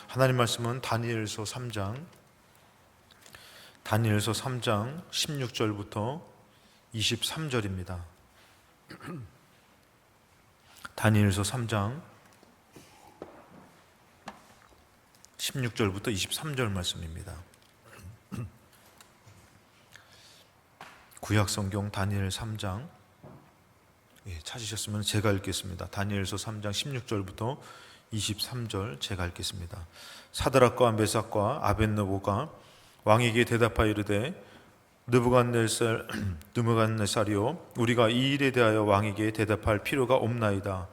하나님 말씀은 다니엘서 3장 16절부터 23절입니다. 다니엘서 3장 16절부터 23절 말씀입니다. 구약성경 다니엘 3장 찾으셨으면 제가 읽겠습니다. 다니엘서 3장 16절부터 23절 제가 읽겠습니다. 사드락과 메삭과 아벳느고가 왕에게 대답하여 이르되 느부갓네살이요 우리가 이 일에 대하여 왕에게 대답할 필요가 없나이다.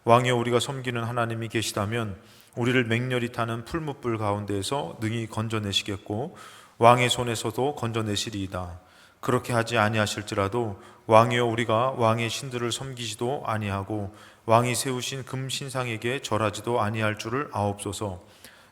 왕이여 우리가 섬기는 하나님이 계시다면 우리를 맹렬히 타는 풀무불 가운데에서 능히 건져내시겠고 왕의 손에서도 건져내시리이다. 그렇게 하지 아니하실지라도 왕이여 우리가 왕의 신들을 섬기지도 아니하고 왕이 세우신 금신상에게 절하지도 아니할 줄을 아옵소서.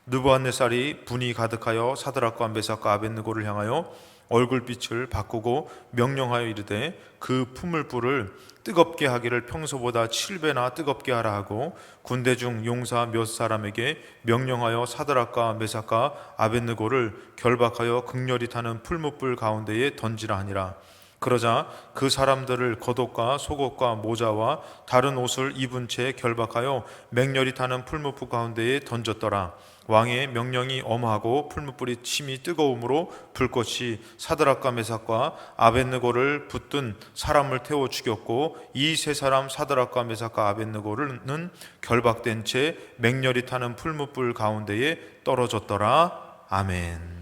느부갓네살이 분이 가득하여 사드락과 메삭과 아벳느고를 향하여 얼굴빛을 바꾸고 명령하여 이르되 그 풀무불을 뜨겁게 하기를 평소보다 7배나 뜨겁게 하라 하고 군대 중 용사 몇 사람에게 명령하여 사드락과 메삭과 아벳느고를 결박하여 극렬히 타는 풀무불 가운데에 던지라 하니라. 그러자 그 사람들을 겉옷과 속옷과 모자와 다른 옷을 입은 채 결박하여 맹렬히 타는 풀무불 가운데에 던졌더라. 왕의 명령이 엄하고 풀무불이 심히 뜨거움으로 불꽃이 사드락과 메삭과 아벳느고를 붙든 사람을 태워 죽였고 이 세 사람 사드락과 메삭과 아벳느고는 결박된 채 맹렬히 타는 풀무불 가운데에 떨어졌더라. 아멘.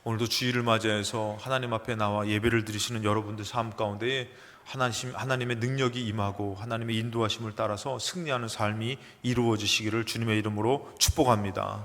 오늘도 주일을 맞이해서 하나님 앞에 나와 예배를 드리시는 여러분들 삶 가운데에 하나님의 능력이 임하고 하나님의 인도하심을 따라서 승리하는 삶이 이루어지시기를 주님의 이름으로 축복합니다.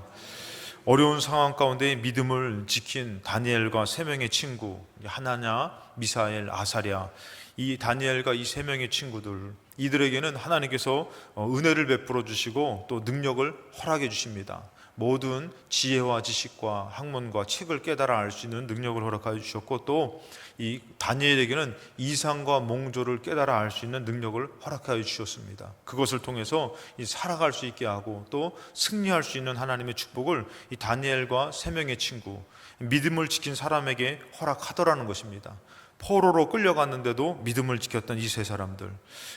어려운 상황 가운데 믿음을 지킨 다니엘과 세 명의 친구 하나냐, 미사엘, 아사랴, 이 다니엘과 이 세 명의 친구들, 이들에게는 하나님께서 은혜를 베풀어 주시고 또 능력을 허락해 주십니다. 모든 지혜와 지식과 학문과 책을 깨달아 알 수 있는 능력을 허락하여 주셨고 또 이 다니엘에게는 이상과 몽조를 깨달아 알 수 있는 능력을 허락하여 주셨습니다. 그것을 통해서 살아갈 수 있게 하고 또 승리할 수 있는 하나님의 축복을 이 다니엘과 세 명의 친구, 믿음을 지킨 사람에게 허락하더라는 것입니다. 포로로 끌려갔는데도 믿음을 지켰던 이 세 사람들,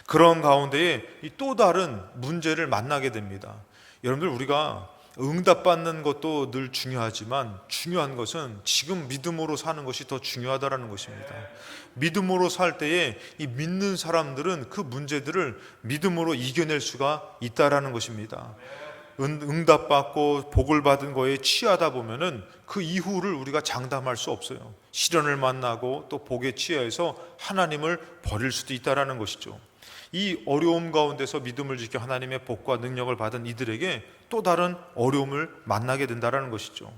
그런 가운데에 또 다른 문제를 만나게 됩니다. 여러분들, 우리가 응답받는 것도 늘 중요하지만 중요한 것은 지금 믿음으로 사는 것이 더 중요하다는 것입니다. 믿음으로 살 때에 이 믿는 사람들은 그 문제들을 믿음으로 이겨낼 수가 있다는 것입니다. 응답받고 복을 받은 거에 취하다 보면은 그 이후를 우리가 장담할 수 없어요. 시련을 만나고 또 복에 취해서 하나님을 버릴 수도 있다는 것이죠. 이 어려움 가운데서 믿음을 지켜 하나님의 복과 능력을 받은 이들에게 또 다른 어려움을 만나게 된다는 것이죠.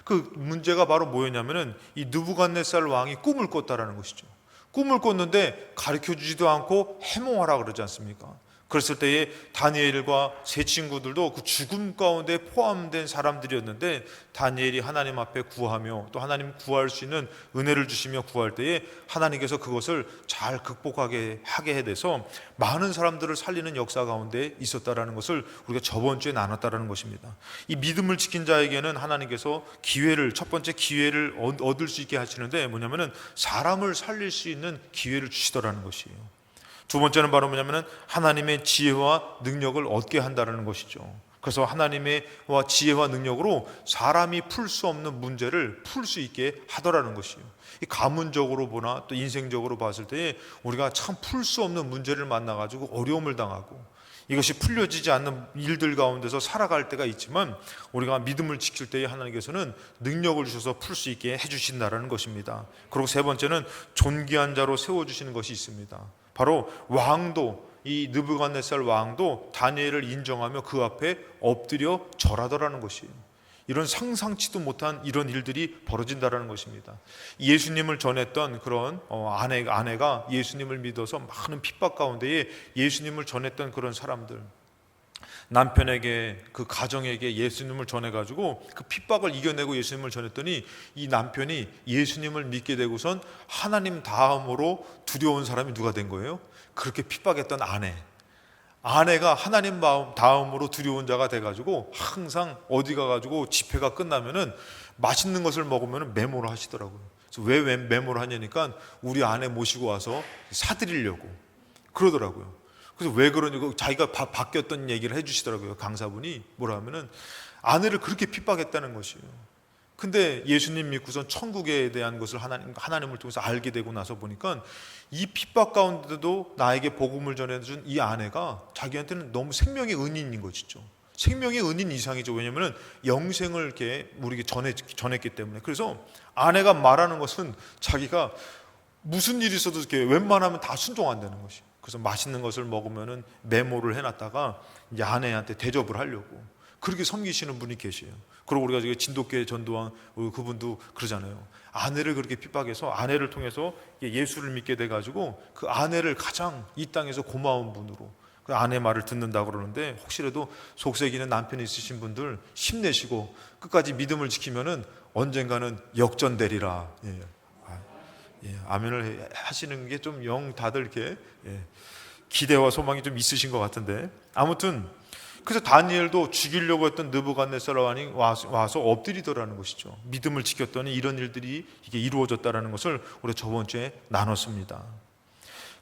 그 문제가 바로 뭐였냐면은 이 느부갓네살 왕이 꿈을 꿨다라는 것이죠. 꿈을 꿨는데 가르쳐주지도 않고 해몽하라 그러지 않습니까? 그랬을 때에 다니엘과 세 친구들도 그 죽음 가운데 포함된 사람들이었는데 다니엘이 하나님 앞에 구하며 또 하나님 구할 수 있는 은혜를 주시며 구할 때에 하나님께서 그것을 잘 극복하게 하게 돼서 많은 사람들을 살리는 역사 가운데 있었다라는 것을 우리가 저번 주에 나눴다라는 것입니다. 이 믿음을 지킨 자에게는 하나님께서 첫 번째 기회를 얻을 수 있게 하시는데 뭐냐면은 사람을 살릴 수 있는 기회를 주시더라는 것이에요. 두 번째는 바로 뭐냐면은 하나님의 지혜와 능력을 얻게 한다는 것이죠. 그래서 하나님의 지혜와 능력으로 사람이 풀 수 없는 문제를 풀 수 있게 하더라는 것이에요. 이 가문적으로 보나 또 인생적으로 봤을 때 우리가 참 풀 수 없는 문제를 만나가지고 어려움을 당하고 이것이 풀려지지 않는 일들 가운데서 살아갈 때가 있지만 우리가 믿음을 지킬 때에 하나님께서는 능력을 주셔서 풀 수 있게 해주신다는 것입니다. 그리고 세 번째는 존귀한 자로 세워주시는 것이 있습니다. 바로 왕도, 이 느부갓네살 왕도 다니엘을 인정하며 그 앞에 엎드려 절하더라는 것이에요. 이런 상상치도 못한 이런 일들이 벌어진다는 것입니다. 예수님을 전했던 그런 아내가 예수님을 믿어서 많은 핍박 가운데에 예수님을 전했던 그런 사람들, 남편에게 그 가정에게 예수님을 전해가지고 그 핍박을 이겨내고 예수님을 전했더니 이 남편이 예수님을 믿게 되고선 하나님 다음으로 두려운 사람이 누가 된 거예요? 그렇게 핍박했던 아내가 하나님 마음 다음으로 두려운 자가 돼가지고 항상 어디 가가지고 집회가 끝나면은 맛있는 것을 먹으면 메모를 하시더라고요. 그래서 왜 메모를 하냐니까 우리 아내 모시고 와서 사드리려고 그러더라고요. 그래서 왜 그러냐고 자기가 바뀌었던 얘기를 해주시더라고요. 강사분이 뭐라 하면은 아내를 그렇게 핍박했다는 것이에요. 근데 예수님 믿고선 천국에 대한 것을 하나님을 통해서 알게 되고 나서 보니까 이 핍박 가운데도 나에게 복음을 전해준 이 아내가 자기한테는 너무 생명의 은인인 것이죠. 생명의 은인 이상이죠. 왜냐하면 영생을 이렇게 우리에게 전했기 때문에. 그래서 아내가 말하는 것은 자기가 무슨 일이 있어도 이렇게 웬만하면 다 순종한다는 것이에요. 그래서 맛있는 것을 먹으면은 메모를 해놨다가 이제 아내한테 대접을 하려고 그렇게 섬기시는 분이 계세요. 그리고 우리가 진돗개 전도왕 그분도 그러잖아요. 아내를 그렇게 핍박해서 아내를 통해서 예수를 믿게 돼가지고 그 아내를 가장 이 땅에서 고마운 분으로 그 아내 말을 듣는다고 그러는데, 혹시라도 속썩이는 남편이 있으신 분들 힘내시고 끝까지 믿음을 지키면은 언젠가는 역전되리라. 아멘을 하시는 게 좀 영 다들 이렇게 기대와 소망이 좀 있으신 것 같은데, 아무튼 그래서 다니엘도 죽이려고 했던 느부갓네살 왕이 와서 엎드리더라는 것이죠. 믿음을 지켰더니 이런 일들이 이게 이루어졌다라는 것을 우리가 저번 주에 나눴습니다.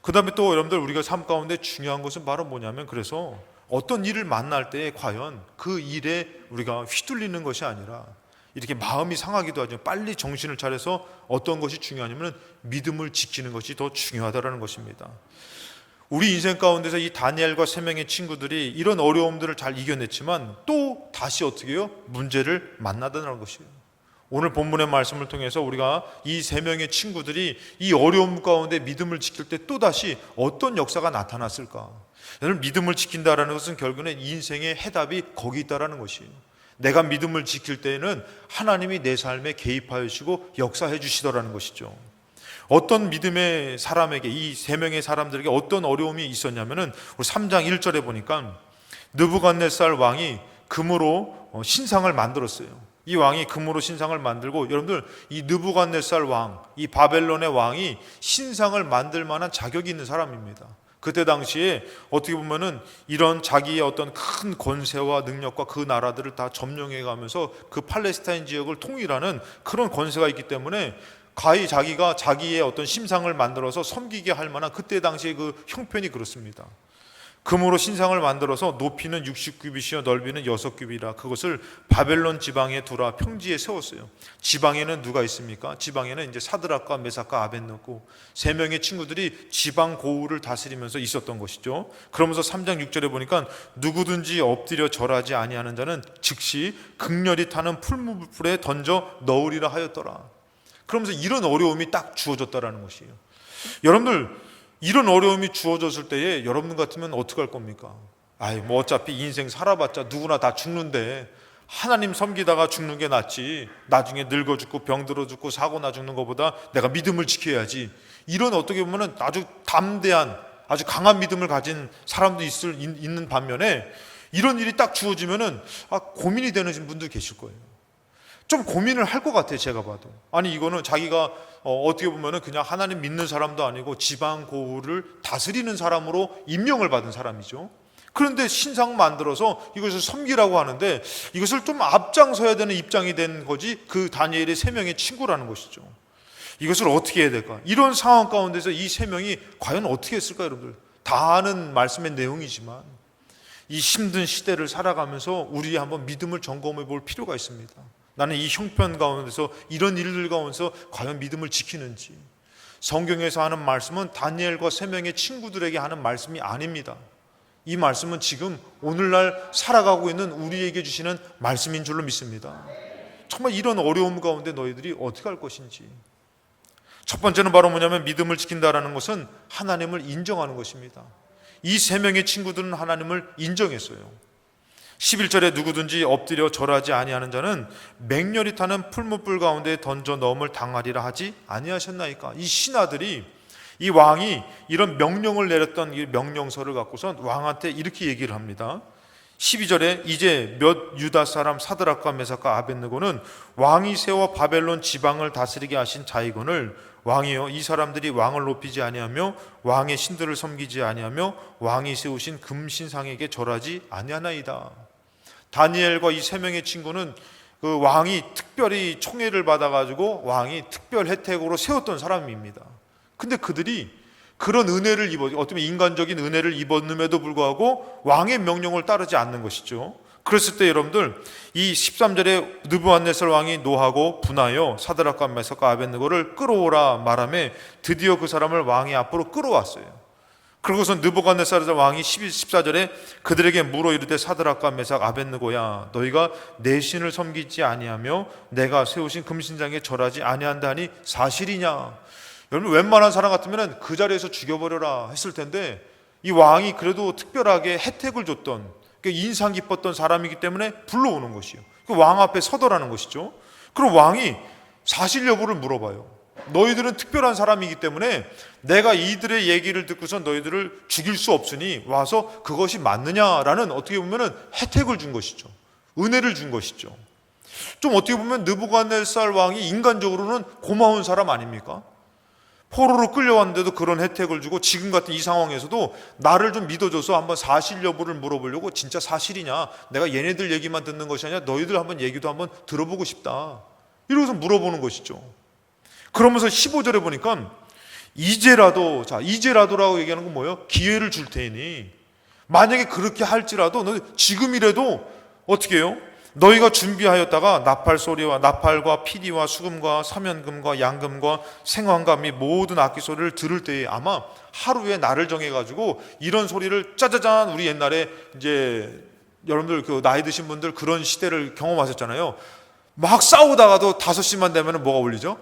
그 다음에 또 여러분들 우리가 삶 가운데 중요한 것은 바로 뭐냐면, 그래서 어떤 일을 만날 때 과연 그 일에 우리가 휘둘리는 것이 아니라 이렇게 마음이 상하기도 하죠. 빨리 정신을 차려서 어떤 것이 중요하냐면 믿음을 지키는 것이 더 중요하다는 것입니다. 우리 인생 가운데서 이 다니엘과 세 명의 친구들이 이런 어려움들을 잘 이겨냈지만 또 다시 어떻게 해요? 문제를 만나다는 것이에요. 오늘 본문의 말씀을 통해서 우리가 이 세 명의 친구들이 이 어려움 가운데 믿음을 지킬 때 또다시 어떤 역사가 나타났을까? 여러분, 믿음을 지킨다는 것은 결국은 인생의 해답이 거기 있다는 것이에요. 내가 믿음을 지킬 때에는 하나님이 내 삶에 개입하여 주시고 역사해 주시더라는 것이죠. 어떤 믿음의 사람에게, 이 세 명의 사람들에게 어떤 어려움이 있었냐면은 우리 3장 1절에 보니까 느부갓네살 왕이 금으로 신상을 만들었어요. 이 왕이 금으로 신상을 만들고, 여러분들 이 느부갓네살 왕, 이 바벨론의 왕이 신상을 만들 만한 자격이 있는 사람입니다. 그때 당시에 어떻게 보면은 이런 자기의 어떤 큰 권세와 능력과 그 나라들을 다 점령해 가면서 그 팔레스타인 지역을 통일하는 그런 권세가 있기 때문에 가히 자기가 자기의 어떤 심상을 만들어서 섬기게 할 만한, 그때 당시의 그 형편이 그렇습니다. 금으로 신상을 만들어서 높이는 60규빗이요 넓이는 6규빗이라 그것을 바벨론 지방에 두라 평지에 세웠어요. 지방에는 누가 있습니까? 지방에는 이제 사드락과 메삭과 아벳느고 세 명의 친구들이 지방 고을을 다스리면서 있었던 것이죠. 그러면서 3장 6절에 보니까 누구든지 엎드려 절하지 아니하는 자는 즉시 극렬히 타는 풀무불에 던져 넣으리라 하였더라. 그러면서 이런 어려움이 딱 주어졌다라는 것이에요. 여러분들, 이런 어려움이 주어졌을 때에 여러분 같으면 어떻게 할 겁니까? 뭐 어차피 인생 살아봤자 누구나 다 죽는데 하나님 섬기다가 죽는 게 낫지, 나중에 늙어 죽고 병들어 죽고 사고 나 죽는 것보다 내가 믿음을 지켜야지, 이런 어떻게 보면 아주 담대한 아주 강한 믿음을 가진 사람도 있는 반면에 이런 일이 딱 주어지면은 고민이 되는 분들 계실 거예요. 좀 고민을 할 것 같아요. 제가 봐도. 아니, 이거는 자기가 어떻게 보면은 그냥 하나님 믿는 사람도 아니고 지방 고을을 다스리는 사람으로 임명을 받은 사람이죠. 그런데 신상 만들어서 이것을 섬기라고 하는데 이것을 좀 앞장서야 되는 입장이 된 거지, 그 다니엘의 세 명의 친구라는 것이죠. 이것을 어떻게 해야 될까? 이런 상황 가운데서 이 세 명이 과연 어떻게 했을까? 여러분들 다 아는 말씀의 내용이지만 이 힘든 시대를 살아가면서 우리 한번 믿음을 점검해 볼 필요가 있습니다. 나는 이 형편 가운데서 이런 일들 가운데서 과연 믿음을 지키는지. 성경에서 하는 말씀은 다니엘과 세 명의 친구들에게 하는 말씀이 아닙니다. 이 말씀은 지금 오늘날 살아가고 있는 우리에게 주시는 말씀인 줄로 믿습니다. 정말 이런 어려움 가운데 너희들이 어떻게 할 것인지. 첫 번째는 바로 뭐냐면, 믿음을 지킨다라는 것은 하나님을 인정하는 것입니다. 이 세 명의 친구들은 하나님을 인정했어요. 11절에 누구든지 엎드려 절하지 아니하는 자는 맹렬히 타는 풀무불 가운데 던져 넣음을 당하리라 하지 아니하셨나이까. 이 신하들이, 이 왕이 이런 명령을 내렸던 이 명령서를 갖고선 왕한테 이렇게 얘기를 합니다. 12절에 이제 몇 유다 사람 사드락과 메삭과 아벳느고는 왕이 세워 바벨론 지방을 다스리게 하신 자이건을 왕이여 이 사람들이 왕을 높이지 아니하며 왕의 신들을 섬기지 아니하며 왕이 세우신 금신상에게 절하지 아니하나이다. 다니엘과 이 세 명의 친구는 그 왕이 특별히 총애를 받아가지고 왕이 특별 혜택으로 세웠던 사람입니다. 근데 그들이 그런 은혜를 어떻게 인간적인 은혜를 입었음에도 불구하고 왕의 명령을 따르지 않는 것이죠. 그랬을 때 여러분들 이 13절에 느부갓네살 왕이 노하고 분하여 사드락과 메삭과 아벳느고를 끌어오라 말하며 드디어 그 사람을 왕의 앞으로 끌어왔어요. 그러고서 느부갓네살 왕이 14절에 그들에게 물어 이르되 사드락과 메삭 아벳느고야 너희가 내 신을 섬기지 아니하며 내가 세우신 금신장에 절하지 아니한다 하니 사실이냐. 여러분 웬만한 사람 같으면 그 자리에서 죽여버려라 했을 텐데 이 왕이 그래도 특별하게 혜택을 줬던 인상 깊었던 사람이기 때문에 불러오는 것이요. 그 왕 앞에 서더라는 것이죠. 그럼 왕이 사실 여부를 물어봐요. 너희들은 특별한 사람이기 때문에 내가 이들의 얘기를 듣고서 너희들을 죽일 수 없으니 와서 그것이 맞느냐라는 어떻게 보면 혜택을 준 것이죠. 은혜를 준 것이죠. 좀 어떻게 보면 느부갓네살 왕이 인간적으로는 고마운 사람 아닙니까? 포로로 끌려왔는데도 그런 혜택을 주고 지금 같은 이 상황에서도 나를 좀 믿어줘서 한번 사실 여부를 물어보려고 진짜 사실이냐 내가 얘네들 얘기만 듣는 것이 아니라 너희들 한번 얘기도 한번 들어보고 싶다 이러고서 물어보는 것이죠. 그러면서 15절에 보니까 이제라도라고 얘기하는 건 뭐예요? 기회를 줄 테니 만약에 그렇게 할지라도 너 지금이라도 어떻게 해요? 너희가 준비하였다가 나팔과 피리와 수금과 사면금과 양금과 생황과 및 모든 악기 소리를 들을 때에 아마 하루에 날을 정해가지고 이런 소리를 짜자잔 우리 옛날에 이제 여러분들 그 나이 드신 분들 그런 시대를 경험하셨잖아요. 막 싸우다가도 5시만 되면 뭐가 울리죠?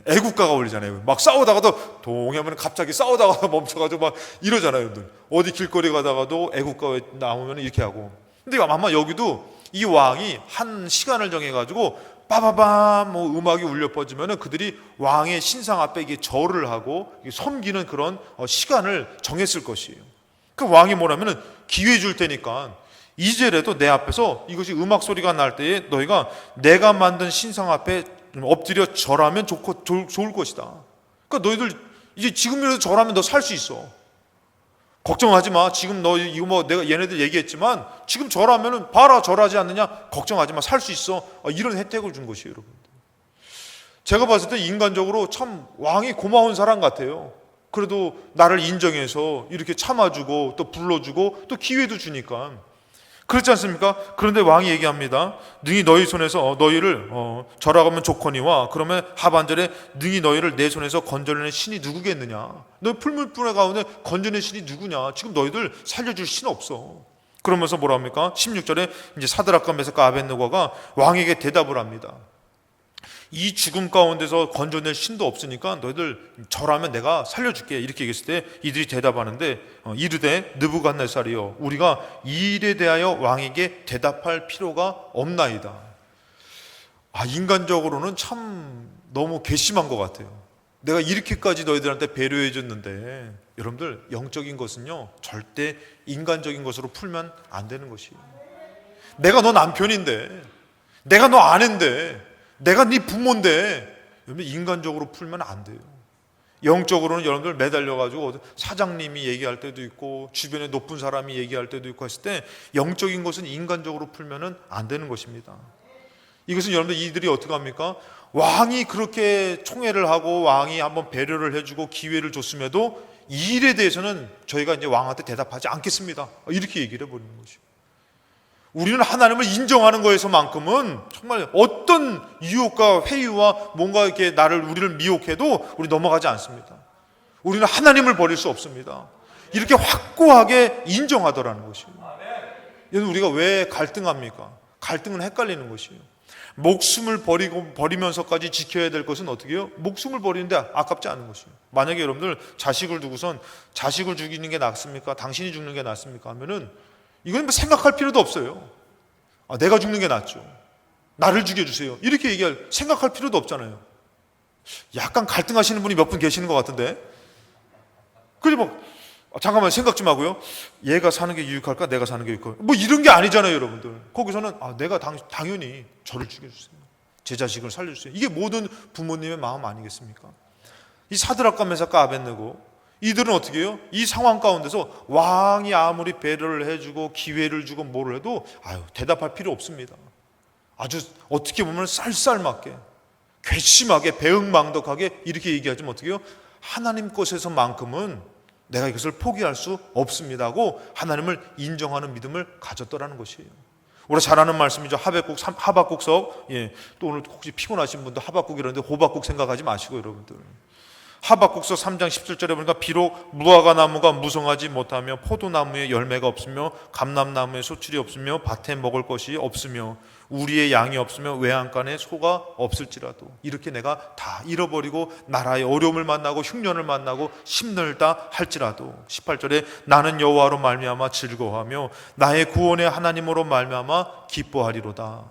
애국가가 울리잖아요. 막 싸우다가도 동해하면 갑자기 싸우다가 멈춰가지고 막 이러잖아요. 여러분들. 어디 길거리 가다가도 애국가 나오면 이렇게 하고. 근데 아마 여기도 이 왕이 한 시간을 정해가지고 빠바밤 음악이 울려 퍼지면은 그들이 왕의 신상 앞에 이게 절을 하고 섬기는 그런 시간을 정했을 것이에요. 그 왕이 뭐냐면은 기회 줄 테니까 이제라도 내 앞에서 이것이 음악 소리가 날 때에 너희가 내가 만든 신상 앞에 엎드려 절하면 좋을 것이다. 그러니까 너희들 이제 지금이라도 절하면 너 살 수 있어. 걱정하지 마. 지금 너 이거 내가 얘네들 얘기했지만 지금 절하면은 봐라 절하지 않느냐. 걱정하지 마. 살 수 있어. 이런 혜택을 준 것이에요, 여러분들. 제가 봤을 때 인간적으로 참 왕이 고마운 사람 같아요. 그래도 나를 인정해서 이렇게 참아주고 또 불러주고 또 기회도 주니까 그렇지 않습니까? 그런데 왕이 얘기합니다. 능히 너희 손에서 너희를 절하가면 좋거니와 그러면 하반절에 능히 너희를 내 손에서 건져내는 신이 누구겠느냐? 너희 풀물불의 가운데 건져내는 신이 누구냐? 지금 너희들 살려줄 신 없어. 그러면서 뭐라 합니까? 16절에 이제 사드락과 메삭과 아벳느고가 왕에게 대답을 합니다. 이 죽음 가운데서 건져낼 신도 없으니까 너희들 절하면 내가 살려줄게 이렇게 얘기했을 때 이들이 대답하는데 이르되 느부갓네살이여 우리가 이 일에 대하여 왕에게 대답할 필요가 없나이다. 인간적으로는 참 너무 괘씸한 것 같아요. 내가 이렇게까지 너희들한테 배려해 줬는데 여러분들 영적인 것은요 절대 인간적인 것으로 풀면 안 되는 것이에요. 내가 너 남편인데 내가 너 아내인데 내가 네 부모인데 여러분 인간적으로 풀면 안 돼요. 영적으로는 여러분들 매달려가지고 사장님이 얘기할 때도 있고 주변에 높은 사람이 얘기할 때도 있고 했을 때 영적인 것은 인간적으로 풀면 안 되는 것입니다. 이것은 여러분들 이들이 어떻게 합니까? 왕이 그렇게 총애를 하고 왕이 한번 배려를 해주고 기회를 줬음에도 이 일에 대해서는 저희가 이제 왕한테 대답하지 않겠습니다. 이렇게 얘기를 해버리는 것이죠. 우리는 하나님을 인정하는 것에서만큼은 정말 어떤 유혹과 회유와 뭔가 이렇게 우리를 미혹해도 우리 넘어가지 않습니다. 우리는 하나님을 버릴 수 없습니다. 이렇게 확고하게 인정하더라는 것이에요. 여러분 우리가 왜 갈등합니까? 갈등은 헷갈리는 것이에요. 목숨을 버리면서까지 지켜야 될 것은 어떻게 해요? 목숨을 버리는데 아깝지 않은 것이에요. 만약에 여러분들 자식을 두고선 자식을 죽이는 게 낫습니까? 당신이 죽는 게 낫습니까? 하면은 이건 생각할 필요도 없어요. 내가 죽는 게 낫죠. 나를 죽여주세요. 이렇게 생각할 필요도 없잖아요. 약간 갈등하시는 분이 몇 분 계시는 것 같은데. 그리고 잠깐만 생각 좀 하고요. 얘가 사는 게 유익할까? 내가 사는 게 유익할까? 뭐 이런 게 아니잖아요, 여러분들. 거기서는 내가 당연히 저를 죽여주세요. 제 자식을 살려주세요. 이게 모든 부모님의 마음 아니겠습니까? 이 사드락과 메삭과 아벳네고 이들은 어떻게 해요? 이 상황 가운데서 왕이 아무리 배려를 해주고 기회를 주고 뭐를 해도 대답할 필요 없습니다. 아주 어떻게 보면 쌀쌀맞게 괘씸하게 배응망덕하게 이렇게 얘기하지만 어떻게 해요? 하나님 것에서만큼은 내가 이것을 포기할 수 없습니다 하고 하나님을 인정하는 믿음을 가졌더라는 것이에요. 우리가 잘 아는 말씀이죠. 하박국서. 또 오늘 혹시 피곤하신 분들 하박국 이러는데 호박국 생각하지 마시고 여러분들. 하박국서 3장 17절에 보니까 비록 무화과 나무가 무성하지 못하며 포도나무에 열매가 없으며 감람나무에 소출이 없으며 밭에 먹을 것이 없으며 우리의 양이 없으며 외양간에 소가 없을지라도 이렇게 내가 다 잃어버리고 나라의 어려움을 만나고 흉년을 만나고 힘들다 할지라도 18절에 나는 여호와로 말미암아 즐거워하며 나의 구원의 하나님으로 말미암아 기뻐하리로다.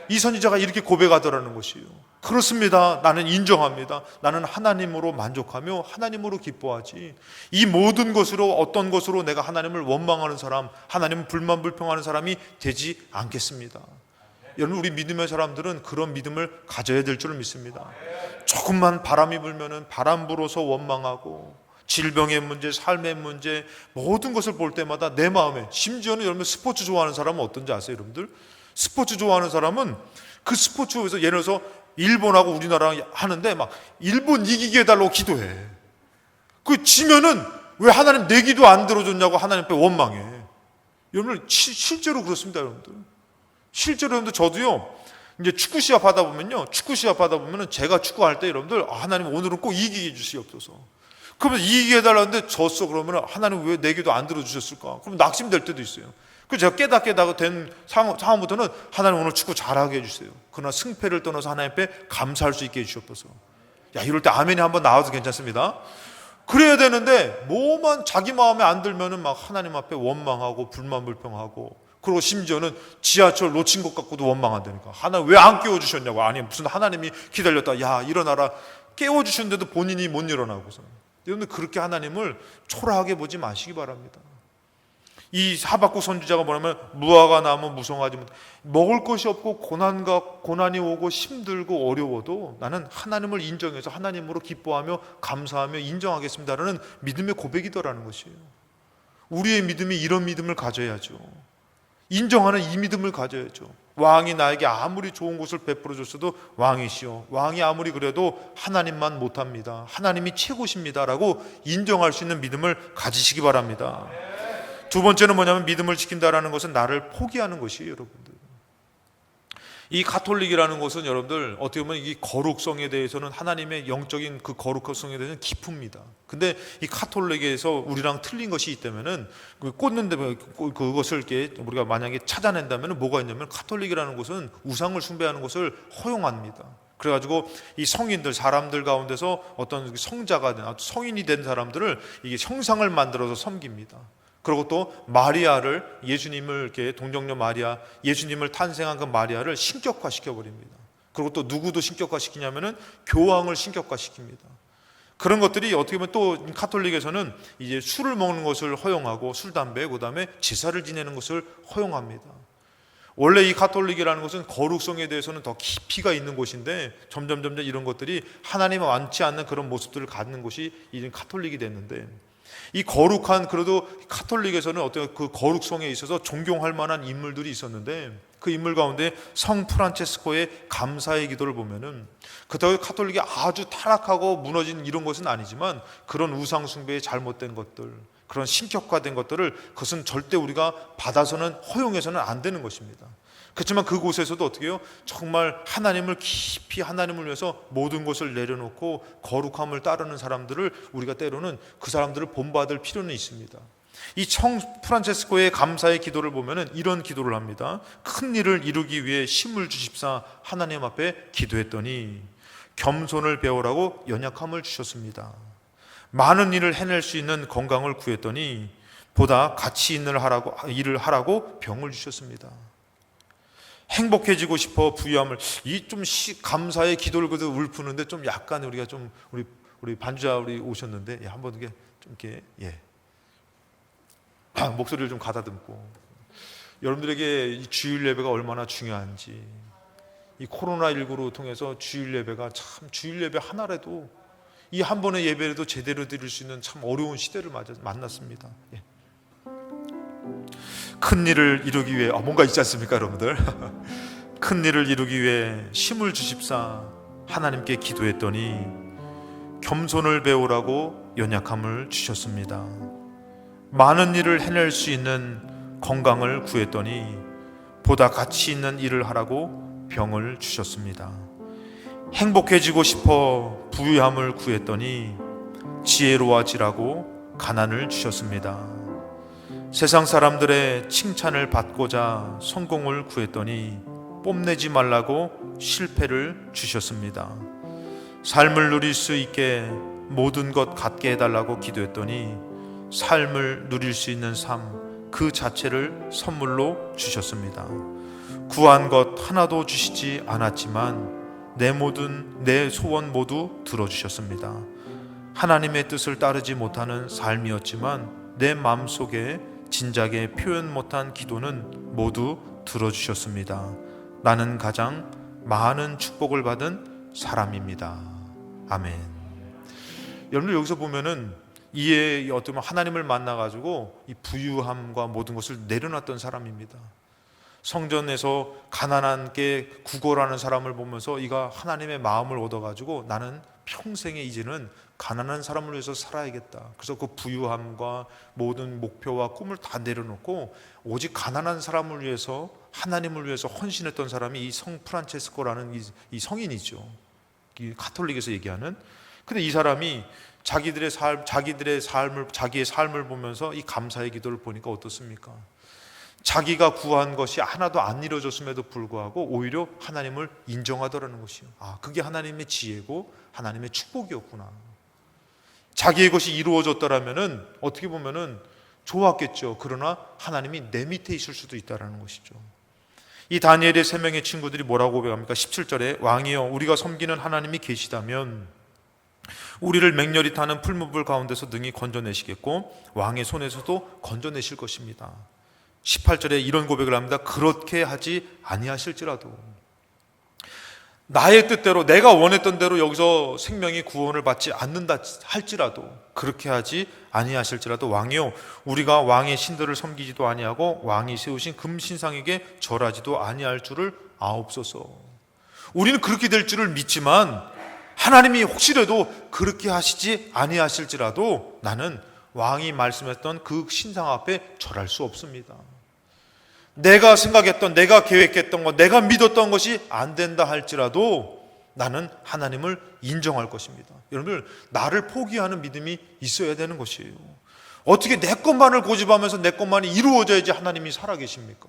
이 선지자가 이렇게 고백하더라는 것이에요. 그렇습니다. 나는 인정합니다. 나는 하나님으로 만족하며 하나님으로 기뻐하지. 이 모든 것으로 어떤 것으로 내가 하나님을 원망하는 사람, 하나님을 불만불평하는 사람이 되지 않겠습니다. 여러분, 우리 믿음의 사람들은 그런 믿음을 가져야 될 줄 믿습니다. 조금만 바람이 불면은 바람 불어서 원망하고 질병의 문제, 삶의 문제 모든 것을 볼 때마다 내 마음에, 심지어는 여러분 스포츠 좋아하는 사람은 어떤지 아세요, 여러분들? 스포츠 좋아하는 사람은 그 스포츠에서 예를 들어서 일본하고 우리나라랑 하는데 막 일본 이기게 해달라고 기도해. 그 지면은 왜 하나님 내 기도 안 들어줬냐고 하나님 앞에 원망해. 여러분 실제로 그렇습니다, 여러분들. 실제로 여러분들 저도요. 이제 축구 시합 하다 보면은 제가 축구할 때 여러분들 하나님 오늘은 꼭 이기게 해주시옵소서. 그러면 이기게 해달라는데 졌어. 그러면 하나님 왜 내 기도 안 들어주셨을까? 그럼 낙심될 때도 있어요. 그래서 제가 깨닫게 된 상황부터는 하나님 오늘 축구 잘하게 해주세요. 그러나 승패를 떠나서 하나님 앞에 감사할 수 있게 해주시옵소서. 이럴 때 아멘이 한번 나와도 괜찮습니다. 그래야 되는데 뭐만 자기 마음에 안 들면은 막 하나님 앞에 원망하고 불만불평하고 그리고 심지어는 지하철 놓친 것 갖고도 원망한다니까. 하나님 왜 안 깨워주셨냐고. 아니 무슨 하나님이 기다렸다. 일어나라. 깨워주셨는데도 본인이 못 일어나고서. 여러분들 그렇게 하나님을 초라하게 보지 마시기 바랍니다. 이 하박국 선지자가 뭐냐면 무화과 나무 무성하지 못 먹을 것이 없고 고난이 오고 힘들고 어려워도 나는 하나님을 인정해서 하나님으로 기뻐하며 감사하며 인정하겠습니다라는 믿음의 고백이더라는 것이에요. 우리의 믿음이 이런 믿음을 가져야죠. 인정하는 이 믿음을 가져야죠. 왕이 나에게 아무리 좋은 것을 베풀어 줬어도 왕이시오. 왕이 아무리 그래도 하나님만 못합니다. 하나님이 최고십니다라고 인정할 수 있는 믿음을 가지시기 바랍니다. 두 번째는 뭐냐면 믿음을 지킨다라는 것은 나를 포기하는 것이에요, 여러분들. 이 가톨릭이라는 것은 여러분들 어떻게 보면 이 거룩성에 대해서는 하나님의 영적인 그 거룩성에 대해서는 깊습니다. 근데 이 가톨릭에서 우리랑 틀린 것이 있다면은 꽂는데 그것을 이렇게 우리가 만약에 찾아낸다면은 뭐가 있냐면 가톨릭이라는 것은 우상을 숭배하는 것을 허용합니다. 그래가지고 이 성인들 사람들 가운데서 어떤 성자가 된 성인이 된 사람들을 이게 형상을 만들어서 섬깁니다. 그리고 또 마리아를 예수님을 이렇게 동정녀 마리아 예수님을 탄생한 그 마리아를 신격화 시켜버립니다. 그리고 또 누구도 신격화 시키냐면은 교황을 신격화 시킵니다. 그런 것들이 어떻게 보면 또 가톨릭에서는 이제 술을 먹는 것을 허용하고 술 담배 그다음에 제사를 지내는 것을 허용합니다. 원래 이 가톨릭이라는 것은 거룩성에 대해서는 더 깊이가 있는 곳인데 점점 이런 것들이 하나님과 완치 않는 그런 모습들을 갖는 곳이 이제 가톨릭이 됐는데 이 거룩한 그래도 가톨릭에서는 어떤 그 거룩성에 있어서 존경할 만한 인물들이 있었는데 그 인물 가운데 성 프란체스코의 감사의 기도를 보면은 그렇다고 가톨릭이 아주 타락하고 무너진 이런 것은 아니지만 그런 우상 숭배의 잘못된 것들 그런 신격화된 것들을 그것은 절대 우리가 받아서는 허용해서는 안 되는 것입니다. 그렇지만 그곳에서도 어떻게 해요? 정말 하나님을 깊이 하나님을 위해서 모든 것을 내려놓고 거룩함을 따르는 사람들을 우리가 때로는 그 사람들을 본받을 필요는 있습니다. 이 성 프란체스코의 감사의 기도를 보면은 이런 기도를 합니다. 큰 일을 이루기 위해 힘을 주십사 하나님 앞에 기도했더니 겸손을 배우라고 연약함을 주셨습니다. 많은 일을 해낼 수 있는 건강을 구했더니 보다 가치 있는 일을 하라고 병을 주셨습니다. 행복해지고 싶어 부유함을 이 좀 감사의 기도를 그래도 울푸는데 좀 약간 우리가 좀 우리 반주자 우리 오셨는데 한번 이게 좀 이렇게 목소리를 좀 가다듬고 여러분들에게 이 주일 예배가 얼마나 중요한지, 이 코로나19로 통해서 주일 예배가 참, 주일 예배 하나라도, 이 한 번의 예배라도 제대로 드릴 수 있는 참 어려운 시대를 만났습니다. 예. 큰 일을 이루기 위해 뭔가 있지 않습니까 여러분들? 큰 일을 이루기 위해 힘을 주십사 하나님께 기도했더니 겸손을 배우라고 연약함을 주셨습니다. 많은 일을 해낼 수 있는 건강을 구했더니 보다 가치 있는 일을 하라고 병을 주셨습니다. 행복해지고 싶어 부유함을 구했더니 지혜로워지라고 가난을 주셨습니다. 세상 사람들의 칭찬을 받고자 성공을 구했더니 뽐내지 말라고 실패를 주셨습니다. 삶을 누릴 수 있게 모든 것 갖게 해달라고 기도했더니 삶을 누릴 수 있는 삶 그 자체를 선물로 주셨습니다. 구한 것 하나도 주시지 않았지만 내 소원 모두 들어주셨습니다. 하나님의 뜻을 따르지 못하는 삶이었지만 내 마음속에 진작에 표현 못한 기도는 모두 들어주셨습니다. 나는 가장 많은 축복을 받은 사람입니다. 아멘. 여러분들 여기서 보면은 이에 어떤 하나님을 만나가지고 이 부유함과 모든 것을 내려놨던 사람입니다. 성전에서 가난하게 구걸하는 사람을 보면서 이가 하나님의 마음을 얻어가지고 나는 평생에 이제는 가난한 사람을 위해서 살아야겠다. 그래서 그 부유함과 모든 목표와 꿈을 다 내려놓고 오직 가난한 사람을 위해서, 하나님을 위해서 헌신했던 사람이 이 성 프란체스코라는 이 성인이죠. 이 가톨릭에서 얘기하는. 근데 이 사람이 자기의 삶을 보면서 이 감사의 기도를 보니까 어떻습니까? 자기가 구한 것이 하나도 안 이루어졌음에도 불구하고 오히려 하나님을 인정하더라는 것이요. 그게 하나님의 지혜고 하나님의 축복이었구나. 자기의 것이 이루어졌더라면은 어떻게 보면은 좋았겠죠. 그러나 하나님이 내 밑에 있을 수도 있다라는 것이죠. 이 다니엘의 3명의 친구들이 뭐라고 고백합니까? 17절에 왕이여 우리가 섬기는 하나님이 계시다면 우리를 맹렬히 타는 풀무불 가운데서 능히 건져내시겠고 왕의 손에서도 건져내실 것입니다. 18절에 이런 고백을 합니다. 그렇게 하지 아니하실지라도, 나의 뜻대로 내가 원했던 대로 여기서 생명이 구원을 받지 않는다 할지라도, 그렇게 하지 아니하실지라도 왕이요 우리가 왕의 신들을 섬기지도 아니하고 왕이 세우신 금신상에게 절하지도 아니할 줄을 아옵소서. 우리는 그렇게 될 줄을 믿지만 하나님이 혹시라도 그렇게 하시지 아니하실지라도 나는 왕이 말씀했던 그 신상 앞에 절할 수 없습니다. 내가 생각했던, 내가 계획했던 것, 내가 믿었던 것이 안 된다 할지라도 나는 하나님을 인정할 것입니다. 여러분들, 나를 포기하는 믿음이 있어야 되는 것이에요. 어떻게 내 것만을 고집하면서 내 것만이 이루어져야지 하나님이 살아계십니까?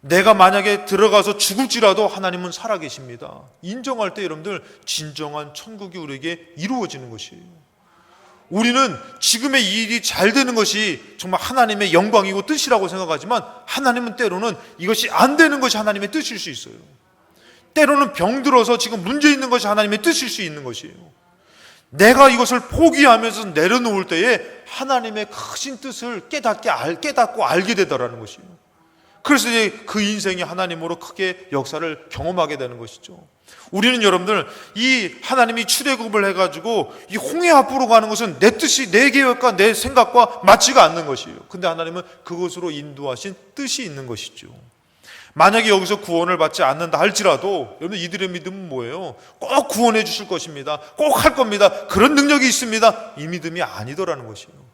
내가 만약에 들어가서 죽을지라도 하나님은 살아계십니다. 인정할 때 여러분들 진정한 천국이 우리에게 이루어지는 것이에요. 우리는 지금의 이 일이 잘 되는 것이 정말 하나님의 영광이고 뜻이라고 생각하지만 하나님은 때로는 이것이 안 되는 것이 하나님의 뜻일 수 있어요. 때로는 병들어서 지금 문제 있는 것이 하나님의 뜻일 수 있는 것이에요. 내가 이것을 포기하면서 내려놓을 때에 하나님의 크신 뜻을 깨닫고 알게 되더라는 것이에요. 그래서 이제 그 인생이 하나님으로 크게 역사를 경험하게 되는 것이죠. 우리는 여러분들 이 하나님이 출애굽을 해가지고 이 홍해 앞으로 가는 것은 내 뜻이, 내 계획과 내 생각과 맞지가 않는 것이에요. 근데 하나님은 그것으로 인도하신 뜻이 있는 것이죠. 만약에 여기서 구원을 받지 않는다 할지라도 여러분 이들의 믿음은 뭐예요? 꼭 구원해 주실 것입니다. 꼭 할 겁니다. 그런 능력이 있습니다. 이 믿음이 아니더라는 것이에요.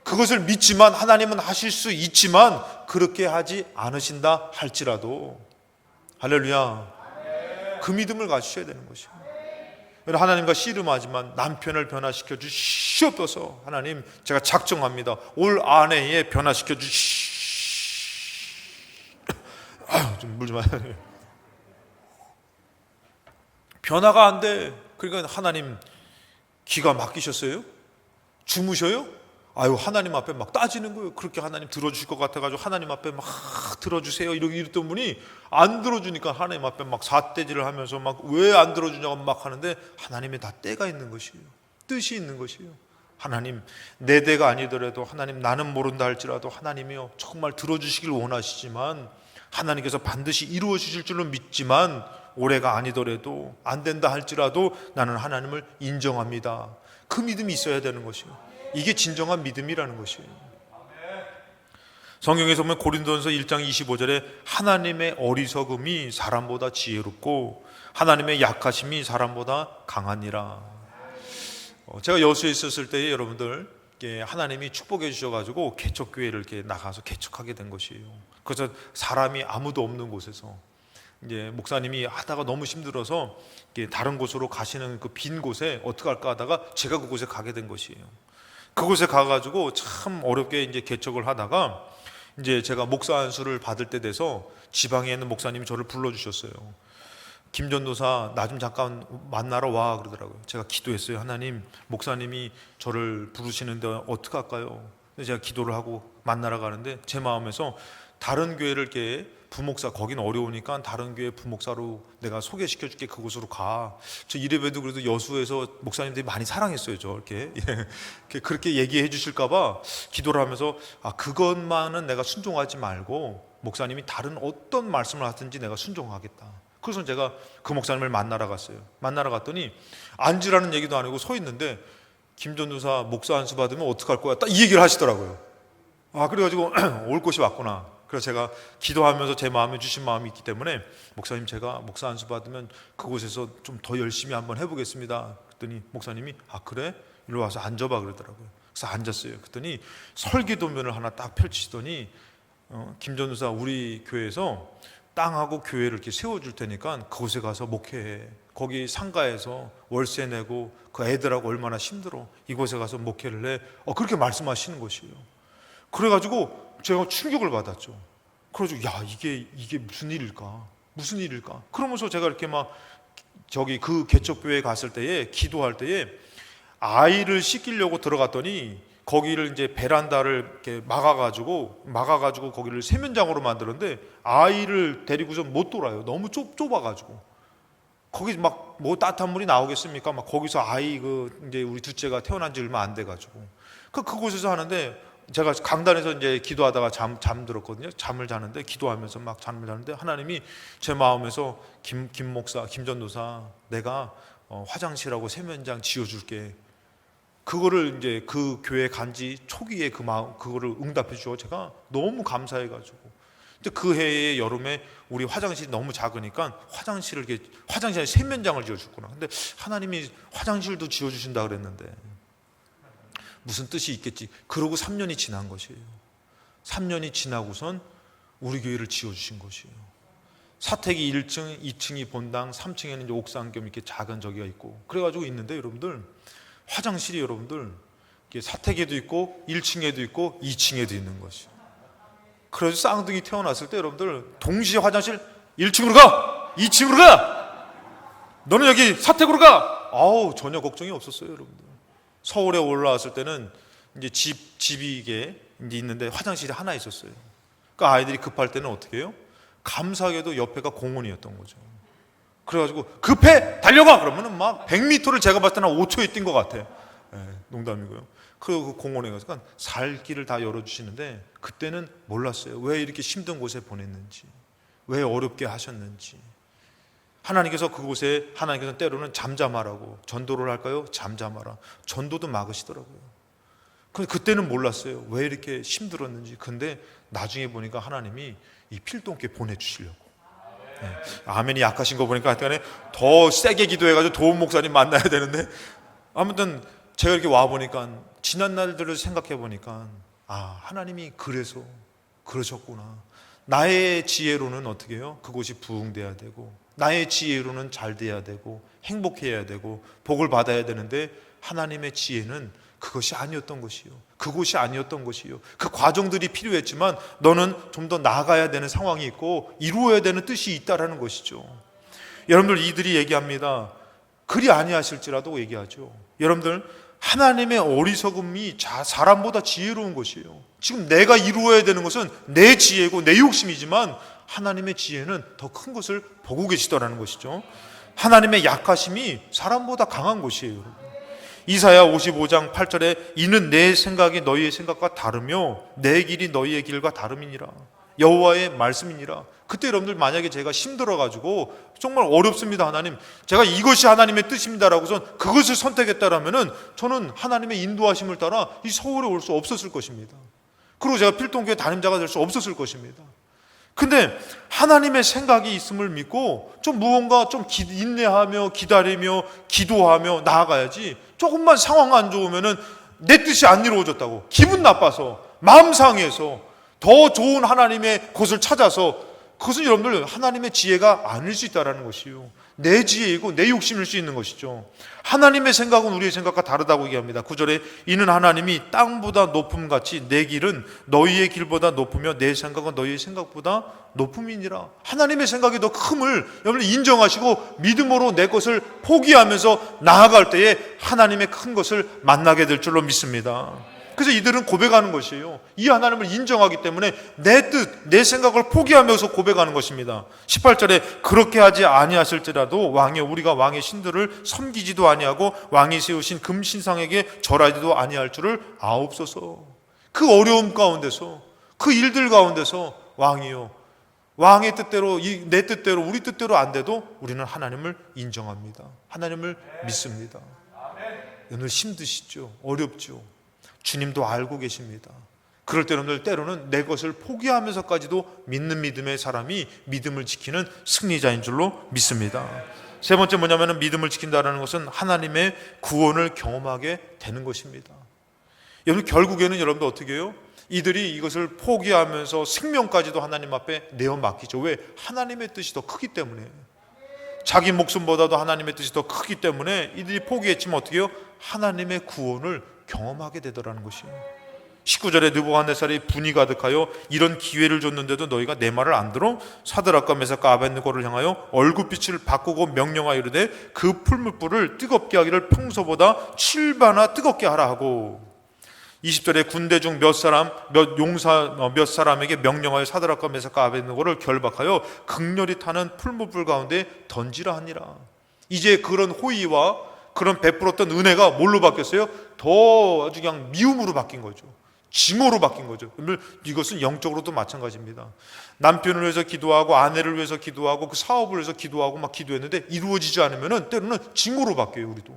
그것을 믿지만 하나님은 하실 수 있지만 그렇게 하지 않으신다 할지라도, 할렐루야, 그 믿음을 가지셔야 되는 것이에요. 하나님과 씨름하지만 남편을 변화시켜 주시옵소서. 하나님, 제가 작정합니다. 올 아내에 변화시켜 좀 물 좀 하세요. 변화가 안 돼. 그러니까 하나님 기가 막히셨어요? 주무셔요? 하나님 앞에 막 따지는 거예요. 그렇게 하나님 들어주실 것 같아가지고 하나님 앞에 막 들어주세요 이랬던 분이 안 들어주니까 하나님 앞에 막 삿대질을 하면서 막 왜 안 들어주냐고 막 하는데 하나님의 다 때가 있는 것이에요. 뜻이 있는 것이에요. 하나님, 내 대가 아니더라도 하나님, 나는 모른다 할지라도 하나님이요 정말 들어주시길 원하시지만 하나님께서 반드시 이루어 주실 줄로 믿지만 올해가 아니더라도 안 된다 할지라도 나는 하나님을 인정합니다. 그 믿음이 있어야 되는 것이요, 이게 진정한 믿음이라는 것이에요. 성경에서 보면 고린도전서 1장 25절에 하나님의 어리석음이 사람보다 지혜롭고 하나님의 약하심이 사람보다 강하니라. 제가 여수에 있었을 때에 여러분들 하나님이 축복해 주셔가지고 개척교회를 이렇게 나가서 개척하게 된 것이에요. 그래서 사람이 아무도 없는 곳에서 이제 목사님이 하다가 너무 힘들어서 다른 곳으로 가시는 그 빈 곳에 어떻게 할까 하다가 제가 그곳에 가게 된 것이에요. 그곳에 가가지고 참 어렵게 이제 개척을 하다가 이제 제가 목사 안수를 받을 때 돼서 지방에 있는 목사님이 저를 불러주셨어요. 김전도사 나 좀 잠깐 만나러 와 그러더라고요. 제가 기도했어요. 하나님, 목사님이 저를 부르시는데 어떻게 할까요? 제가 기도를 하고 만나러 가는데 제 마음에서 다른 교회를 이렇게 부목사, 거긴 어려우니까 다른 교회 부목사로 내가 소개시켜 줄게, 그곳으로 가. 저 이래봬도 그래도 여수에서 목사님들이 많이 사랑했어요, 저 이렇게. 그렇게 얘기해 주실까봐 기도를 하면서 그것만은 내가 순종하지 말고 목사님이 다른 어떤 말씀을 하든지 내가 순종하겠다. 그래서 제가 그 목사님을 만나러 갔어요. 만나러 갔더니 앉으라는 얘기도 안 하고 서 있는데 김전도사 목사 안수 받으면 어떡할 거야? 딱 이 얘기를 하시더라고요. 그래가지고 올 곳이 왔구나. 그래서 제가 기도하면서 제 마음에 주신 마음이 있기 때문에 목사님, 제가 목사 안수 받으면 그곳에서 좀 더 열심히 한번 해보겠습니다. 그랬더니 목사님이 그래? 일로 와서 앉아봐 그러더라고요. 그래서 앉았어요. 그랬더니 설계도면을 하나 딱 펼치시더니 김전도사, 우리 교회에서 땅하고 교회를 이렇게 세워줄 테니까 그곳에 가서 목회해. 거기 상가에서 월세 내고 그 애들하고 얼마나 힘들어. 이곳에 가서 목회를 해. 그렇게 말씀하시는 것이에요. 그래가지고 제가 충격을 받았죠. 그래가지고 이게 무슨 일일까? 무슨 일일까? 그러면서 제가 이렇게 막 그 개척교회에 갔을 때에 기도할 때에 아이를 씻기려고 들어갔더니 거기를 이제 베란다를 이렇게 막아가지고 거기를 세면장으로 만들었는데 아이를 데리고서 못 돌아요. 너무 좁아가지고 거기 막 뭐 따뜻한 물이 나오겠습니까? 막 거기서 아이 이제 우리 둘째가 태어난 지 얼마 안 돼가지고 그곳에서 하는데 제가 강단에서 이제 기도하다가 잠들었거든요. 잠을 자는데 기도하면서 막 잠을 자는데 하나님이 제 마음에서 김 목사, 김전도사, 내가 화장실하고 세면장 지어줄게. 그거를 이제 그 교회 간지 초기에 그거를 응답해 주고 제가 너무 감사해가지고. 근데 그 해의 여름에 우리 화장실이 너무 작으니까 화장실에 세면장을 지어줬구나. 근데 하나님이 화장실도 지어주신다 그랬는데 무슨 뜻이 있겠지. 그러고 3년이 지난 것이에요. 3년이 지나고선 우리 교회를 지어주신 것이에요. 사택이 1층, 2층이 본당, 3층에는 이제 옥상 겸 이렇게 작은 저기가 있고 그래가지고 있는데 여러분들 화장실이 여러분들 사택에도 있고 1층에도 있고 2층에도 있는 것이에요. 그래서 쌍둥이 태어났을 때 여러분들 동시에 화장실 1층으로 가! 2층으로 가! 너는 여기 사택으로 가! 전혀 걱정이 없었어요, 여러분들. 서울에 올라왔을 때는 이제 집이 이게 있는데 화장실이 하나 있었어요. 그러니까 아이들이 급할 때는 어떻게 해요? 감사하게도 옆에가 공원이었던 거죠. 그래가지고 급해! 달려가! 그러면은 막 100m를 제가 봤을 때는 5초에 뛴 것 같아요. 농담이고요. 그리고 그 공원에 가서 살 길을 다 열어주시는데 그때는 몰랐어요. 왜 이렇게 힘든 곳에 보냈는지, 왜 어렵게 하셨는지. 하나님께서 때로는 잠잠하라고 전도를 할까요? 잠잠하라. 전도도 막으시더라고요. 근데 그때는 몰랐어요. 왜 이렇게 힘들었는지. 근데 나중에 보니까 하나님이 이 필동께 보내주시려고. 아멘이 약하신 거 보니까 하여튼간에 더 세게 기도해가지고 도움 목사님 만나야 되는데 아무튼 제가 이렇게 와보니까 지난 날들을 생각해보니까 하나님이 그래서 그러셨구나. 나의 지혜로는 어떻게 해요? 그곳이 부흥돼야 되고 나의 지혜로는 잘 돼야 되고 행복해야 되고 복을 받아야 되는데 하나님의 지혜는 그것이 아니었던 것이요. 그곳이 아니었던 것이요. 그 과정들이 필요했지만 너는 좀 더 나아가야 되는 상황이 있고 이루어야 되는 뜻이 있다라는 것이죠. 여러분들 이들이 얘기합니다. 그리 아니하실지라도 얘기하죠. 여러분들 하나님의 어리석음이 사람보다 지혜로운 것이에요. 지금 내가 이루어야 되는 것은 내 지혜고 내 욕심이지만 하나님의 지혜는 더 큰 것을 보고 계시더라는 것이죠. 하나님의 약하심이 사람보다 강한 것이에요. 여러분. 이사야 55장 8절에 이는 내 생각이 너희의 생각과 다르며 내 길이 너희의 길과 다름이니라. 여호와의 말씀이니라. 그때 여러분들 만약에 제가 힘들어가지고 정말 어렵습니다, 하나님, 제가 이것이 하나님의 뜻입니다라고선 그것을 선택했다라면은 저는 하나님의 인도하심을 따라 이 서울에 올 수 없었을 것입니다. 그리고 제가 필동교회 담임자가 될 수 없었을 것입니다. 근데 하나님의 생각이 있음을 믿고 좀 무언가 좀 인내하며 기다리며 기도하며 나아가야지, 조금만 상황 안 좋으면은 내 뜻이 안 이루어졌다고 기분 나빠서 마음 상해서 더 좋은 하나님의 곳을 찾아서, 그것은 여러분들 하나님의 지혜가 아닐 수 있다는 것이요, 내 지혜이고 내 욕심일 수 있는 것이죠. 하나님의 생각은 우리의 생각과 다르다고 얘기합니다. 9절에 이는 하나님이 땅보다 높음같이 내 길은 너희의 길보다 높으며 내 생각은 너희의 생각보다 높음이니라. 하나님의 생각이 더 큼을 여러분 인정하시고 믿음으로 내 것을 포기하면서 나아갈 때에 하나님의 큰 것을 만나게 될 줄로 믿습니다. 그래서 이들은 고백하는 것이에요. 이 하나님을 인정하기 때문에 내 뜻, 내 생각을 포기하면서 고백하는 것입니다. 18절에 그렇게 하지 아니하실지라도 왕이여 우리가 왕의 신들을 섬기지도 아니하고 왕이 세우신 금신상에게 절하지도 아니할 줄을 아옵소서. 그 어려움 가운데서, 그 일들 가운데서 왕이여, 왕의 뜻대로, 내 뜻대로, 우리 뜻대로 안 돼도 우리는 하나님을 인정합니다. 하나님을 믿습니다. 오늘 힘드시죠? 어렵죠? 주님도 알고 계십니다. 그럴 때로는 내 것을 포기하면서까지도 믿는 믿음의 사람이 믿음을 지키는 승리자인 줄로 믿습니다. 세 번째 뭐냐면 믿음을 지킨다는 것은 하나님의 구원을 경험하게 되는 것입니다. 여러분 결국에는 여러분도 어떻게 해요? 이들이 이것을 포기하면서 생명까지도 하나님 앞에 내어 맡기죠. 왜? 하나님의 뜻이 더 크기 때문에. 자기 목숨보다도 하나님의 뜻이 더 크기 때문에 이들이 포기했지만 어떻게 해요? 하나님의 구원을 경험하게 되더라는 것이에요. 19절에 느부갓네살이 분이 가득하여 이런 기회를 줬는데도 너희가 내 말을 안 들어? 사드락과 메삭과 아벳느고를 향하여 얼굴빛을 바꾸고 명령하여 이르되 그 풀무불을 뜨겁게 하기를 평소보다 7배나 뜨겁게 하라 하고, 20절에 군대 중 몇 사람에게 명령하여 사드락과 메삭과 아벳느고를 결박하여 극렬히 타는 풀무불 가운데 던지라 하니라. 이제 그런 호의와 그런 베풀었던 은혜가 뭘로 바뀌었어요? 더 아주 그냥 미움으로 바뀐 거죠. 증오로 바뀐 거죠. 이것은 영적으로도 마찬가지입니다. 남편을 위해서 기도하고 아내를 위해서 기도하고 그 사업을 위해서 기도하고 막 기도했는데 이루어지지 않으면은 때로는 증오로 바뀌어요. 우리도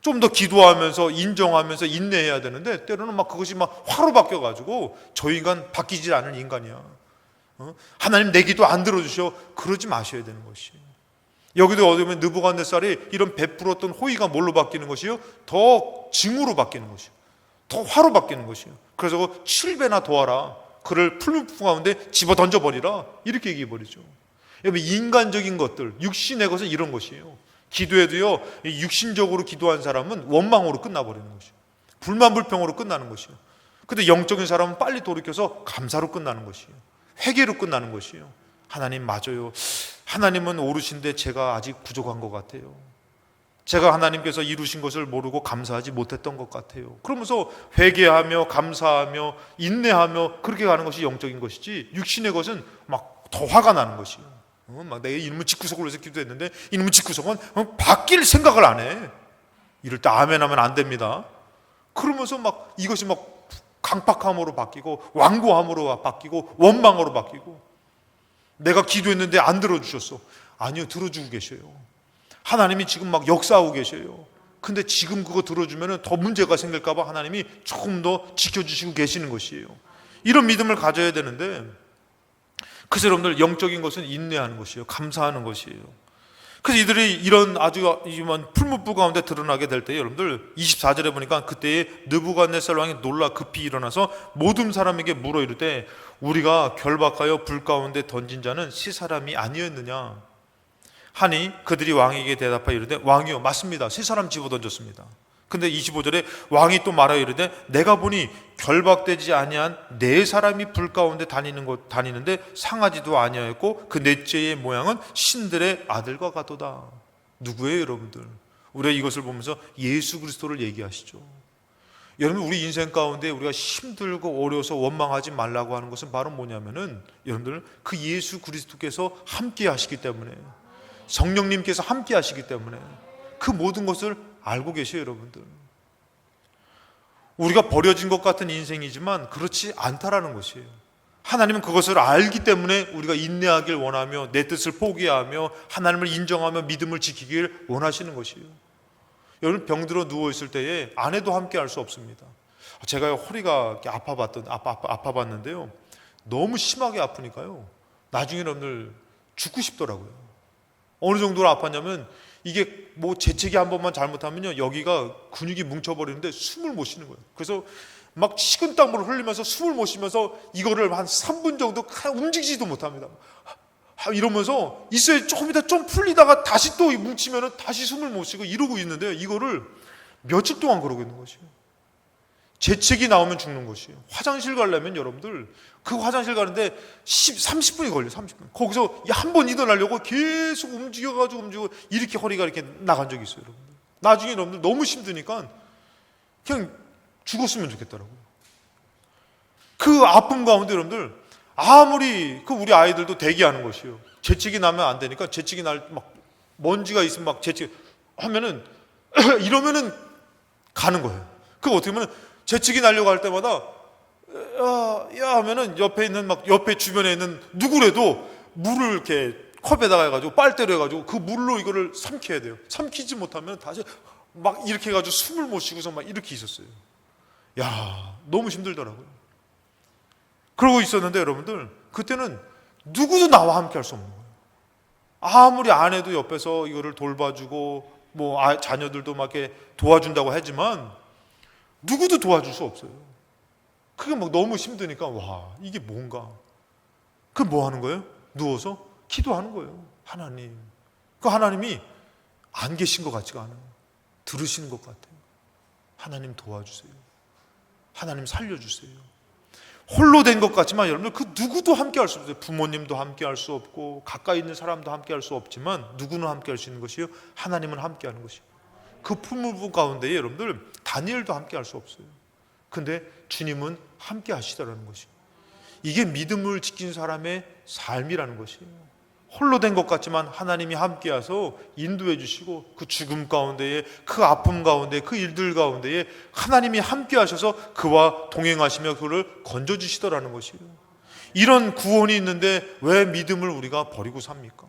좀 더 기도하면서 인정하면서 인내해야 되는데 때로는 막 그것이 막 화로 바뀌어가지고 저 인간 바뀌지 않은 인간이야. 하나님 내 기도 안 들어주셔. 그러지 마셔야 되는 것이에요. 여기도 어디 보면 느부갓네살이 이런 베풀었던 호의가 뭘로 바뀌는 것이요? 더 증오로 바뀌는 것이요, 더 화로 바뀌는 것이요. 그래서 7배나 더하라. 그를 풀무불 가운데 집어 던져버리라. 이렇게 얘기해버리죠. 여러분 인간적인 것들, 육신의 것은 이런 것이에요. 기도해도요, 육신적으로 기도한 사람은 원망으로 끝나버리는 것이요, 불만불평으로 끝나는 것이요. 근데 영적인 사람은 빨리 돌이켜서 감사로 끝나는 것이요, 회개로 끝나는 것이요. 하나님 맞아요. 하나님은 오르신데 제가 아직 부족한 것 같아요. 제가 하나님께서 이루신 것을 모르고 감사하지 못했던 것 같아요. 그러면서 회개하며 감사하며 인내하며 그렇게 가는 것이 영적인 것이지, 육신의 것은 막 더 화가 나는 것이요. 막 내가 이놈의 집구석을 위해서 기도했는데 이놈의 집구석은 바뀔 생각을 안 해. 이럴 때 아멘 하면 안 됩니다. 그러면서 막 이것이 막 강팍함으로 바뀌고 완고함으로 바뀌고 원망으로 바뀌고, 내가 기도했는데 안 들어주셨어. 아니요, 들어주고 계셔요. 하나님이 지금 막 역사하고 계셔요. 근데 지금 그거 들어주면 더 문제가 생길까 봐 하나님이 조금 더 지켜주시고 계시는 것이에요. 이런 믿음을 가져야 되는데, 그래서 여러분들 영적인 것은 인내하는 것이에요. 감사하는 것이에요. 그래서 이들이 이런 아주 풀무불 가운데 드러나게 될 때 여러분들 24절에 보니까 그때에 느부갓네살 왕이 놀라 급히 일어나서 모든 사람에게 물어 이르되 우리가 결박하여 불 가운데 던진 자는 세 사람이 아니었느냐 하니 그들이 왕에게 대답하여 이르되 왕이요 맞습니다. 세 사람 집어던졌습니다. 근데 25절에 왕이 또 말하여 이르되 내가 보니 결박되지 아니한 네 사람이 불 가운데 다니는데 상하지도 아니하였고 그 넷째의 모양은 신들의 아들과 같도다. 누구예요 여러분들? 우리가 이것을 보면서 예수 그리스도를 얘기하시죠. 여러분 우리 인생 가운데 우리가 힘들고 어려워서 원망하지 말라고 하는 것은 바로 뭐냐면은 여러분들 그 예수 그리스도께서 함께 하시기 때문에, 성령님께서 함께 하시기 때문에 그 모든 것을 알고 계세요, 여러분들? 우리가 버려진 것 같은 인생이지만 그렇지 않다라는 것이에요. 하나님은 그것을 알기 때문에 우리가 인내하길 원하며 내 뜻을 포기하며 하나님을 인정하며 믿음을 지키길 원하시는 것이에요. 여러분, 병들어 누워있을 때에 아내도 함께 할 수 없습니다. 제가 허리가 아파봤는데요, 너무 심하게 아프니까요 나중에 여러분들 죽고 싶더라고요. 어느 정도로 아팠냐면 이게 뭐 재채기 한 번만 잘못하면요 여기가 근육이 뭉쳐버리는데 숨을 못 쉬는 거예요. 그래서 막 식은땀을 흘리면서 숨을 못 쉬면서 이거를 한 3분 정도 움직이지도 못합니다. 이러면서 있어야 조금 이따 좀 풀리다가 다시 또 뭉치면 다시 숨을 못 쉬고 이러고 있는데, 이거를 며칠 동안 그러고 있는 것이에요. 재채기 나오면 죽는 것이에요. 화장실 가려면 여러분들 그 화장실 가는데 30분이 걸려요. 30분. 거기서 한 번 일어나려고 계속 움직이고 이렇게 허리가 이렇게 나간 적이 있어요, 여러분들. 나중에 여러분들 너무 힘드니까 그냥 죽었으면 좋겠더라고요. 그 아픔 가운데 여러분들 아무리 우리 아이들도 대기하는 것이에요. 재채기 나면 안 되니까 재채기 날 막 먼지가 있으면 막 재채기 하면은 이러면은 가는 거예요. 그거 어떻게 보면 재채기 나려고 할 때마다 야 하면은 옆에 주변에 있는 누구라도 물을 이렇게 컵에다가 해가지고 빨대로 해가지고 그 물로 이거를 삼켜야 돼요. 삼키지 못하면 다시 막 이렇게 해가지고 숨을 못 쉬고서 막 이렇게 있었어요. 야, 너무 힘들더라고요. 그러고 있었는데 여러분들, 그때는 누구도 나와 함께 할 수 없는 거예요. 아무리 아내도 옆에서 이거를 돌봐주고 뭐 자녀들도 막 이렇게 도와준다고 하지만 누구도 도와줄 수 없어요. 그게 막 너무 힘드니까 와, 이게 뭔가. 그 뭐 하는 거예요? 누워서 기도하는 거예요. 하나님. 그 하나님이 안 계신 것 같지가 않아요. 들으시는 것 같아요. 하나님 도와주세요. 하나님 살려주세요. 홀로 된 것 같지만 여러분들 그 누구도 함께 할 수 없어요. 부모님도 함께 할 수 없고 가까이 있는 사람도 함께 할 수 없지만 누구는 함께 할 수 있는 것이요, 하나님은 함께 하는 것이요. 그 품무 가운데에 여러분들 다니엘도 함께 할 수 없어요. 근데 주님은 함께 하시더라는 것이요. 이게 믿음을 지킨 사람의 삶이라는 것이에요. 홀로 된 것 같지만 하나님이 함께하셔서 인도해 주시고 그 죽음 가운데에, 그 아픔 가운데, 그 일들 가운데에 하나님이 함께하셔서 그와 동행하시며 그를 건져주시더라는 것이에요. 이런 구원이 있는데 왜 믿음을 우리가 버리고 삽니까?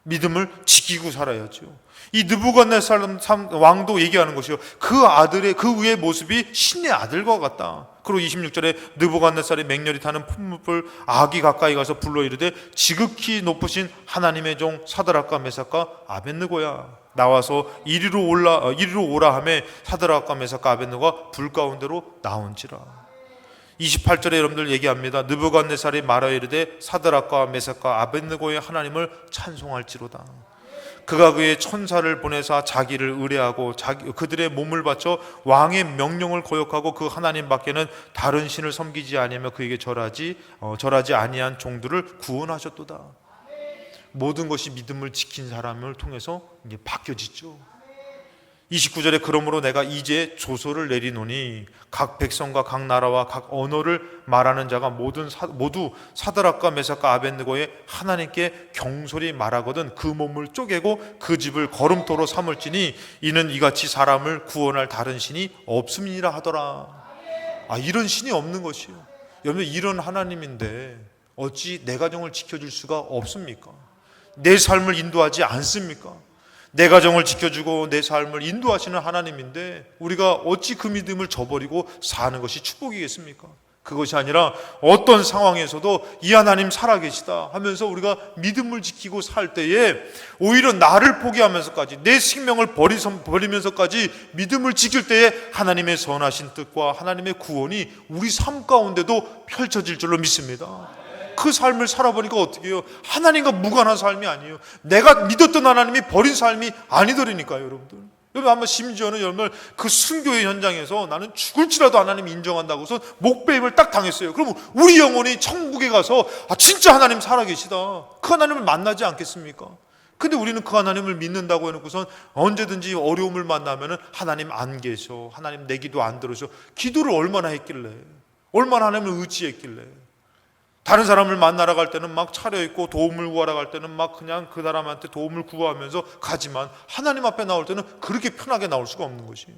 믿음을 지키고 살아야죠. 이 느부갓네살 왕도 얘기하는 것이요, 그 아들의 그 위의 모습이 신의 아들과 같다. 그리고 26절에 느부갓네살이 맹렬히 타는 풋물불 아기 가까이 가서 불러 이르되 지극히 높으신 하나님의 종 사드락과 메삭과 아벳느고야, 나와서 이리로 오라 하매 사드락과 메삭과 아벳느고가 불 가운데로 나온지라. 28절에 여러분들 얘기합니다. 느부갓네살이 말하여 이르되 사드락과 메삭과 아벳느고의 하나님을 찬송할지로다. 그가 그의 천사를 보내사 자기를 의뢰하고 그들의 몸을 바쳐 왕의 명령을 거역하고 그 하나님 밖에는 다른 신을 섬기지 아니하며 그에게 절하지 아니한 종들을 구원하셨도다. 모든 것이 믿음을 지킨 사람을 통해서 이제 바뀌어지죠. 29절에 그러므로 내가 이제 조서를 내리노니 각 백성과 각 나라와 각 언어를 말하는 자가 모두 사드락과 메삭과 아벳느고의 하나님께 경솔히 말하거든 그 몸을 쪼개고 그 집을 거름토로 삼을지니 이는 이같이 사람을 구원할 다른 신이 없음이니라 하더라. 이런 신이 없는 것이요. 여러분, 이런 하나님인데 어찌 내 가정을 지켜줄 수가 없습니까? 내 삶을 인도하지 않습니까? 내 가정을 지켜주고 내 삶을 인도하시는 하나님인데 우리가 어찌 그 믿음을 저버리고 사는 것이 축복이겠습니까? 그것이 아니라 어떤 상황에서도 이 하나님 살아계시다 하면서 우리가 믿음을 지키고 살 때에 오히려 나를 포기하면서까지 내 생명을 버리면서까지 믿음을 지킬 때에 하나님의 선하신 뜻과 하나님의 구원이 우리 삶 가운데도 펼쳐질 줄로 믿습니다. 그 삶을 살아보니까 어떻게 해요? 하나님과 무관한 삶이 아니에요. 내가 믿었던 하나님이 버린 삶이 아니더라니까요, 여러분들. 여러분, 한번 심지어는 여러분 그 순교의 현장에서 나는 죽을지라도 하나님 인정한다고 해서 목배임을 딱 당했어요. 그럼 우리 영혼이 천국에 가서 진짜 하나님 살아계시다, 그 하나님을 만나지 않겠습니까? 근데 우리는 그 하나님을 믿는다고 해놓고선 언제든지 어려움을 만나면은 하나님 안 계셔, 하나님 내 기도 안 들으셔. 기도를 얼마나 했길래, 얼마나 하나님을 의지했길래. 다른 사람을 만나러 갈 때는 막 차려입고 도움을 구하러 갈 때는 막 그냥 그 사람한테 도움을 구하면서 가지만 하나님 앞에 나올 때는 그렇게 편하게 나올 수가 없는 것이에요.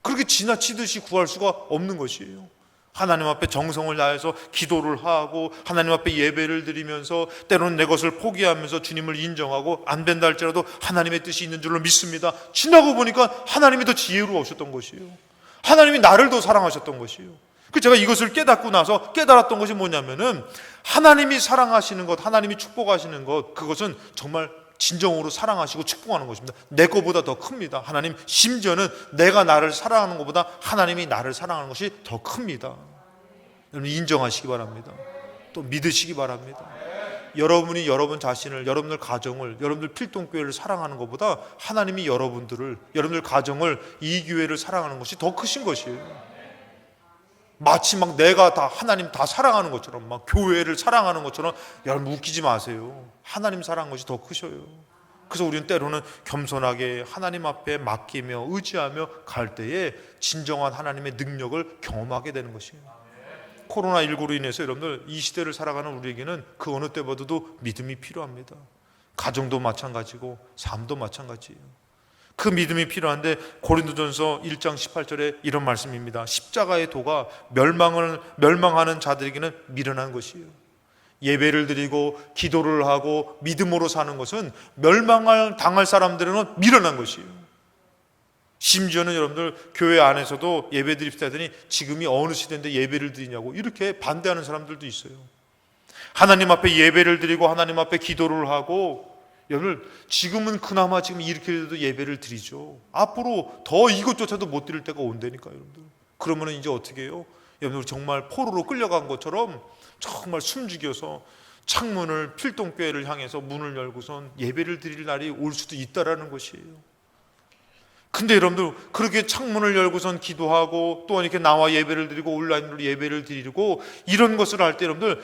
그렇게 지나치듯이 구할 수가 없는 것이에요. 하나님 앞에 정성을 다해서 기도를 하고 하나님 앞에 예배를 드리면서 때로는 내 것을 포기하면서 주님을 인정하고 안 된다 할지라도 하나님의 뜻이 있는 줄로 믿습니다. 지나고 보니까 하나님이 더 지혜로우셨던 것이에요. 하나님이 나를 더 사랑하셨던 것이에요. 그 제가 이것을 깨닫고 나서 깨달았던 것이 뭐냐면은 하나님이 사랑하시는 것, 하나님이 축복하시는 것, 그것은 정말 진정으로 사랑하시고 축복하는 것입니다. 내 것보다 더 큽니다. 하나님, 심지어는 내가 나를 사랑하는 것보다 하나님이 나를 사랑하는 것이 더 큽니다. 여러분 인정하시기 바랍니다. 또 믿으시기 바랍니다. 여러분이 여러분 자신을, 여러분들 가정을, 여러분들 필동교회를 사랑하는 것보다 하나님이 여러분들을, 여러분들 가정을, 이 교회를 사랑하는 것이 더 크신 것이에요. 마치 막 내가 다 하나님 다 사랑하는 것처럼, 막 교회를 사랑하는 것처럼, 여러분 웃기지 마세요. 하나님 사랑하는 것이 더 크셔요. 그래서 우리는 때로는 겸손하게 하나님 앞에 맡기며 의지하며 갈 때에 진정한 하나님의 능력을 경험하게 되는 것이에요. 코로나19로 인해서 여러분들 이 시대를 살아가는 우리에게는 그 어느 때보다도 믿음이 필요합니다. 가정도 마찬가지고 삶도 마찬가지예요. 그 믿음이 필요한데 고린도전서 1장 18절에 이런 말씀입니다. 십자가의 도가 멸망하는 자들에게는 미련한 것이에요. 예배를 드리고 기도를 하고 믿음으로 사는 것은 멸망을 당할 사람들은 미련한 것이에요. 심지어는 여러분들 교회 안에서도 예배 드립시다 하더니 지금이 어느 시대인데 예배를 드리냐고 이렇게 반대하는 사람들도 있어요. 하나님 앞에 예배를 드리고 하나님 앞에 기도를 하고, 여러분 지금은 그나마 지금 이렇게라도 예배를 드리죠. 앞으로 더 이것조차도 못 드릴 때가 온다니까요, 여러분들. 그러면 이제 어떻게 해요? 여러분들 정말 포로로 끌려간 것처럼 정말 숨죽여서 창문을, 필동교회를 향해서 문을 열고선 예배를 드릴 날이 올 수도 있다라는 것이에요. 근데 여러분들 그렇게 창문을 열고선 기도하고 또 이렇게 나와 예배를 드리고 온라인으로 예배를 드리고 이런 것을 할 때 여러분들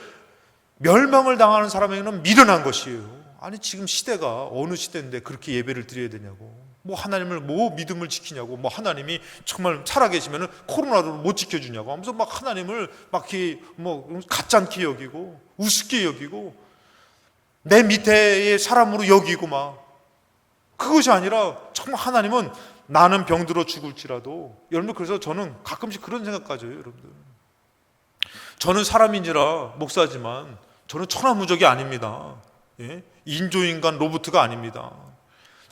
멸망을 당하는 사람에게는 미련한 것이에요. 아니 지금 시대가 어느 시대인데 그렇게 예배를 드려야 되냐고, 뭐 하나님을 뭐 믿음을 지키냐고, 뭐 하나님이 정말 살아계시면 코로나를 못 지켜주냐고 하면서 막 하나님을 막 이렇게 뭐 가짜게 여기고 우습게 여기고 내 밑에의 사람으로 여기고 막, 그것이 아니라 정말 하나님은 나는 병들어 죽을지라도, 여러분들 그래서 저는 가끔씩 그런 생각까지 해요. 여러분들 저는 사람인지라 목사지만 저는 천하무적이 아닙니다. 예? 인조인간 로봇가 아닙니다.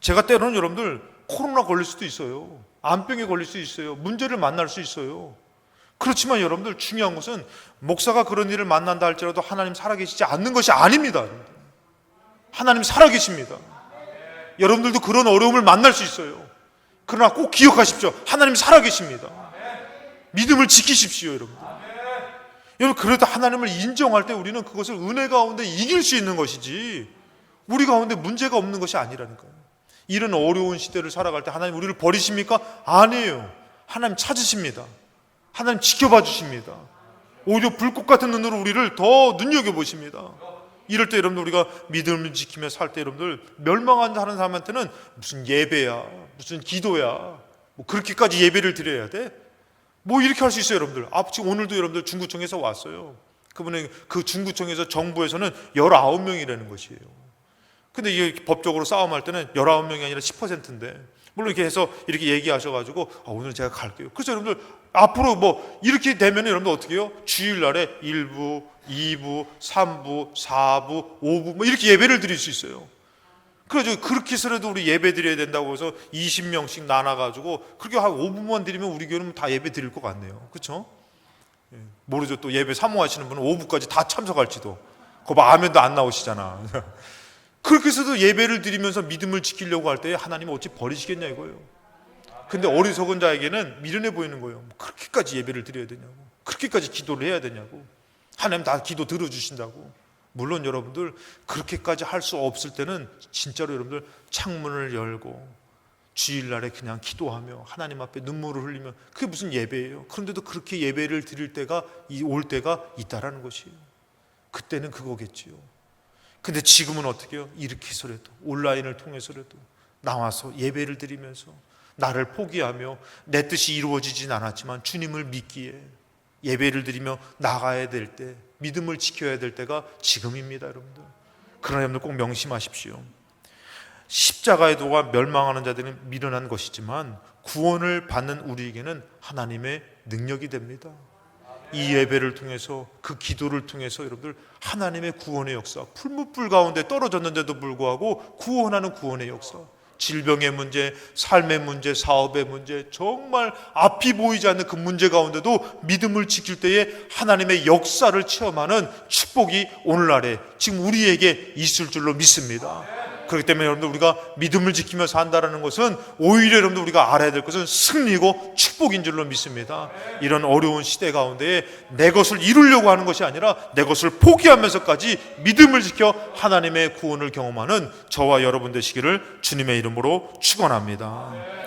제가 때로는 여러분들 코로나 걸릴 수도 있어요. 암병에 걸릴 수 있어요. 문제를 만날 수 있어요. 그렇지만 여러분들 중요한 것은 목사가 그런 일을 만난다 할지라도 하나님 살아계시지 않는 것이 아닙니다. 하나님 살아계십니다. 여러분들도 그런 어려움을 만날 수 있어요. 그러나 꼭 기억하십시오. 하나님 살아계십니다. 믿음을 지키십시오, 여러분들. 여러분 그래도 하나님을 인정할 때 우리는 그것을 은혜 가운데 이길 수 있는 것이지 우리 가운데 문제가 없는 것이 아니라니까요. 이런 어려운 시대를 살아갈 때 하나님 우리를 버리십니까? 아니에요. 하나님 찾으십니다. 하나님 지켜봐 주십니다. 오히려 불꽃 같은 눈으로 우리를 더 눈여겨보십니다. 이럴 때 여러분들 우리가 믿음을 지키며 살 때 여러분들 멸망한다 하는 사람한테는 무슨 예배야, 무슨 기도야, 뭐 그렇게까지 예배를 드려야 돼? 뭐 이렇게 할 수 있어요, 여러분들. 지금 오늘도 여러분들 중구청에서 왔어요. 그분의 그 중구청에서 정부에서는 19명이라는 것이에요. 근데 이게 법적으로 싸움할 때는 19명이 아니라 10%인데 물론 이렇게 해서 이렇게 얘기하셔가지고 오늘 제가 갈게요. 그래서 여러분들 앞으로 뭐 이렇게 되면 여러분들 어떻게 해요? 주일날에 1부, 2부, 3부, 4부, 5부 뭐 이렇게 예배를 드릴 수 있어요. 그래서 그렇게 해서라도 우리 예배 드려야 된다고 해서 20명씩 나눠가지고 그렇게 한 5부만 드리면 우리 교회는 다 예배 드릴 것 같네요. 그렇죠? 모르죠. 또 예배 사모하시는 분은 5부까지 다 참석할지도. 그거 아멘도 안 나오시잖아. 그렇게 해서도 예배를 드리면서 믿음을 지키려고 할 때 하나님은 어찌 버리시겠냐 이거예요. 근데 어리석은 자에게는 미련해 보이는 거예요. 그렇게까지 예배를 드려야 되냐고, 그렇게까지 기도를 해야 되냐고, 하나님 다 기도 들어주신다고. 물론 여러분들 그렇게까지 할 수 없을 때는 진짜로 여러분들 창문을 열고 주일날에 그냥 기도하며 하나님 앞에 눈물을 흘리며, 그게 무슨 예배예요? 그런데도 그렇게 예배를 드릴 때가 올 때가 있다라는 것이에요. 그때는 그거겠지요. 근데 지금은 어떻게 해요? 이렇게 해서라도 온라인을 통해서라도 나와서 예배를 드리면서 나를 포기하며 내 뜻이 이루어지진 않았지만 주님을 믿기에 예배를 드리며 나가야 될 때, 믿음을 지켜야 될 때가 지금입니다, 여러분들. 그러나 여러분들 꼭 명심하십시오. 십자가의 도가 멸망하는 자들은 미련한 것이지만 구원을 받는 우리에게는 하나님의 능력이 됩니다. 이 예배를 통해서, 그 기도를 통해서 여러분들 하나님의 구원의 역사, 풀무불 가운데 떨어졌는데도 불구하고 구원하는 구원의 역사, 질병의 문제, 삶의 문제, 사업의 문제, 정말 앞이 보이지 않는 그 문제 가운데도 믿음을 지킬 때에 하나님의 역사를 체험하는 축복이 오늘날에 지금 우리에게 있을 줄로 믿습니다. 그렇기 때문에 여러분들, 우리가 믿음을 지키며 산다는 것은 오히려 여러분들 우리가 알아야 될 것은 승리고 축복인 줄로 믿습니다. 이런 어려운 시대 가운데 내 것을 이루려고 하는 것이 아니라 내 것을 포기하면서까지 믿음을 지켜 하나님의 구원을 경험하는 저와 여러분 되시기를 주님의 이름으로 축원합니다.